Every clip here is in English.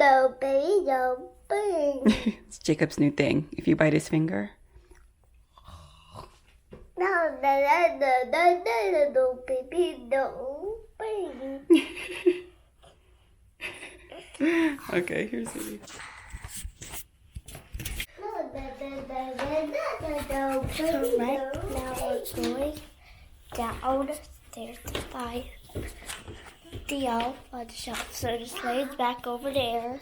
no, baby, no, baby. It's Jacob's new thing. If you bite his finger. No, baby, no, baby. Okay, here's Sweetie. So right now we're going downstairs to buy the elf on the shelf. So just lay it back over there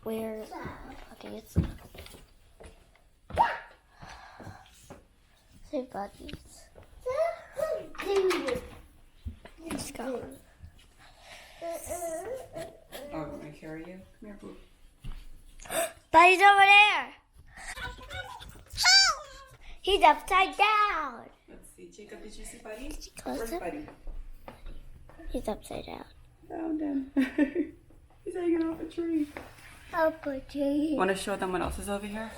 where buddies. Say buddies. Let's go. Oh, I'm gonna carry you. Come here, boo. Buddy's over there. He's upside down. Let's see. Jacob, did you see Buddy? Close Where's him. Buddy? He's upside down. Found him. He's hanging off a tree. Oh, buddy. Want to show them what else is over here?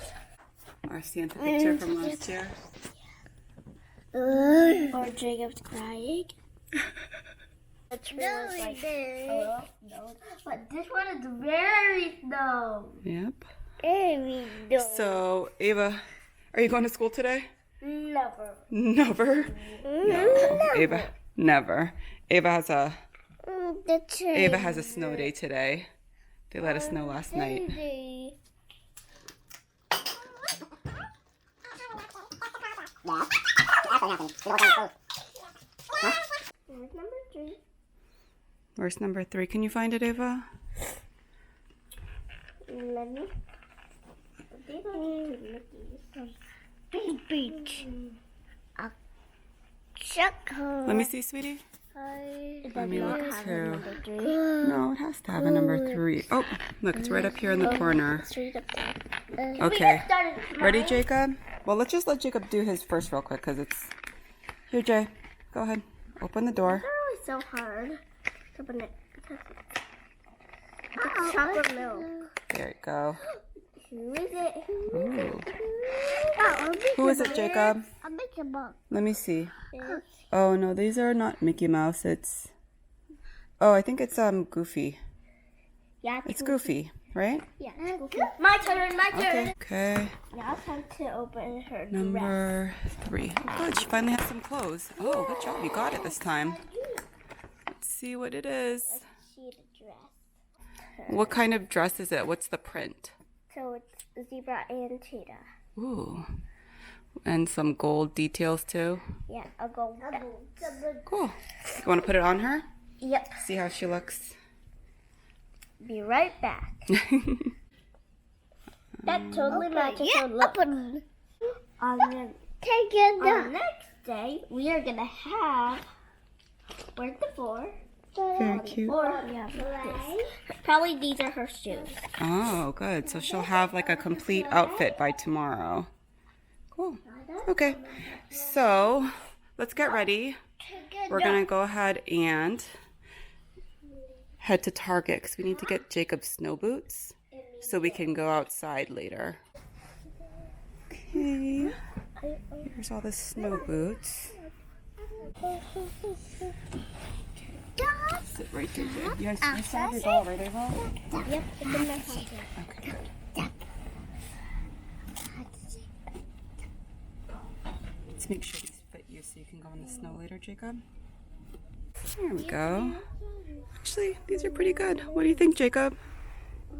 Our Santa picture from last year. Or Jacob's crying. The tree was like, oh, no. But this one is very snow. Yep. Very snow. So, Ava, are you going to school today? Never. Never. No. Ava, never. Ava has a snow day today. They let us know last night. Number 3. Where's number 3? Can you find it, Ava? Let me. Beach. Check her. Let me see, sweetie. Let me look too. too. No, it has to have a number 3. Oh, look, it's right up here in the corner. Straight up there. Okay. Ready, Jacob? Well, let's just let Jacob do his first real quick because it's... Here, Jay. Go ahead. Open the door. It's so hard to open it because it's chocolate milk. There you go. Who is it? Ooh. Oh, Who is it, Jacob? I'll make a book. Let me see. Oh, no, these are not Mickey Mouse. It's... Oh, I think it's Goofy. Yeah, It's Goofy, right? Yeah, it's Goofy. My turn, my turn. Okay. Now it's time to open her dress. Number 3. Oh, good. She finally has some clothes. Oh, good job. You got it this time. Let's see what it is. See the dress. What kind of dress is it? What's the print? So it's zebra and cheetah. Ooh. And some gold details too. Yeah, I'll go. Cool. You want to put it on her? Yep. See how she looks? Be right back. That totally matches her look. On the next day, we are gonna have. Where's the 4? Very cute. 4. Yeah. This. Probably these are her shoes. Oh, good. So she'll have like a complete outfit by tomorrow. Cool. Okay. So let's get ready. We're going to go ahead and head to Target because we need to get Jacob snow boots so we can go outside later. Okay. Here's all the snow boots. Sit right there, Jay. You guys have your ball, right, Ava? Yep, it's in my pocket. Okay, good. Let's make sure these fit you so you can go in the snow later, Jacob. There we go. Actually, these are pretty good. What do you think, Jacob?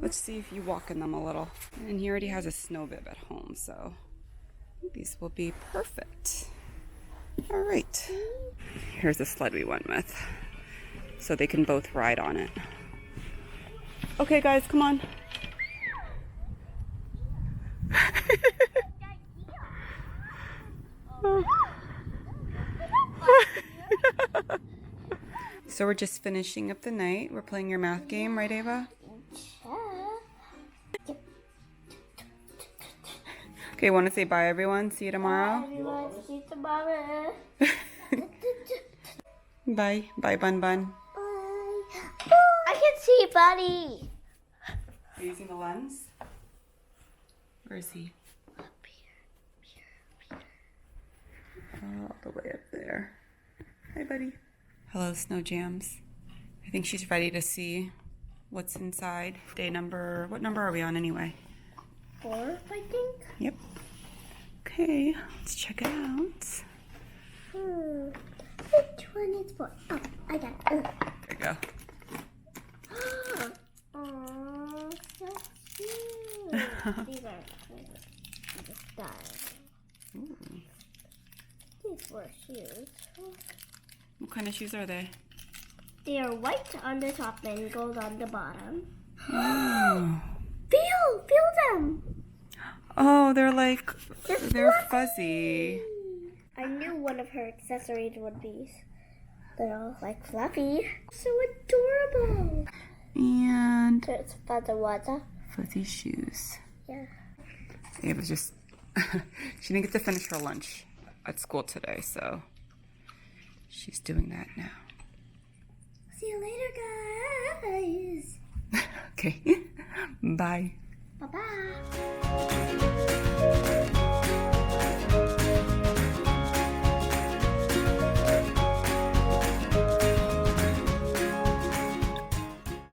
Let's see if you walk in them a little. And he already has a snow bib at home, so I think these will be perfect. All right. Here's the sled we went with, so they can both ride on it. Okay, guys, come on. So we're just finishing up the night. We're playing your math game, right, Ava? Okay, want to say bye, everyone? See you tomorrow. Everyone, see you tomorrow. Bye. Bye, Bun Bun. I can see Buddy. Are you using the lens? Where is he? Up here. All the way up there. Hi, buddy. Hello, Snow Jams. I think she's ready to see what's inside. Day number, what number are we on anyway? 4, I think. Yep. Okay, let's check it out. Which one is 4? Oh, I got it. There you go. Oh, so cute. These are the style. Ooh. These were shoes. What kind of shoes are they? They are white on the top and gold on the bottom. Oh. Feel them. Oh, they're like, they're fuzzy. I knew one of her accessories would be. They're all like fluffy. So adorable. And There's fuzzy water. fuzzy shoes. Yeah. It was just, she didn't get to finish her lunch at school today, so she's doing that now. See you later, guys. Okay, bye. Bye-bye.